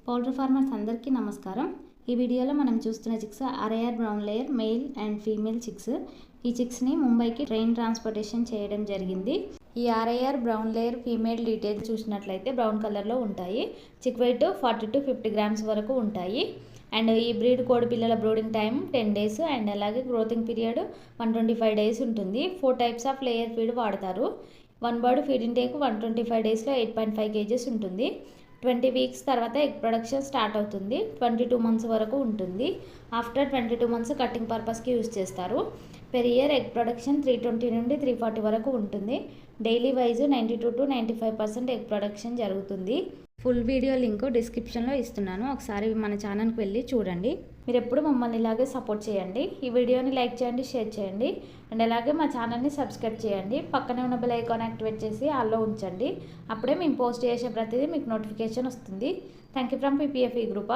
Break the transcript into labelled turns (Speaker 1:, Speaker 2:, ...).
Speaker 1: Poultry farmers అందరికీ నమస్కారం. ఈ వీడియోలో మనం చూస్తున్న chicks RIR brown layer male and female chicks. ఈ చిక్స్ని ముంబైకి ట్రైన్ ట్రాన్స్పోర్టేషన్ చేయడం జరిగింది. ఈ RIR brown layer female details చూసినట్లయితే బ్రౌన్ కలర్లో ఉంటాయి. చిక్ వెయిట్ 40 to 50 grams వరకు ఉంటాయి. అండ్ ఈ బ్రీడ్ కోడి పిల్లల బ్రూడింగ్ టైం 10 days అండ్ అలాగే గ్రోతింగ్ పీరియడ్ 125 days ఉంటుంది. 4 types ఆఫ్ లేయర్ ఫీడ్ వాడతారు. One bird feeding take 125 daysలో 8.5 kgs ఉంటుంది. 20 weeks తర్వాత ఎగ్ ప్రొడక్షన్ స్టార్ట్ అవుతుంది. 22 months వరకు ఉంటుంది. ఆఫ్టర్ 22 months కటింగ్ పర్పస్కి యూజ్ చేస్తారు. పెర్ ఇయర్ ఎగ్ ప్రొడక్షన్ 320 నుండి 340 వరకు ఉంటుంది. Daily wise 92 to 95% egg production జరుగుతుంది. ఫుల్ వీడియో లింక్ డిస్క్రిప్షన్లో ఇస్తున్నాను. ఒకసారి మన ఛానల్కి వెళ్ళి చూడండి. మీరు ఎప్పుడు మమ్మల్ని ఇలాగే సపోర్ట్ చేయండి. ఈ వీడియోని లైక్ చేయండి, షేర్ చేయండి అండ్ అలాగే మా ఛానల్ని సబ్స్క్రైబ్ చేయండి. పక్కనే ఉన్న బెల్ ఐకాన్ యాక్టివేట్ చేసి ఆల్లో ఉంచండి. అప్పుడే మేము పోస్ట్ చేసే ప్రతిదీ మీకు నోటిఫికేషన్ వస్తుంది. Thank you from PPFE group of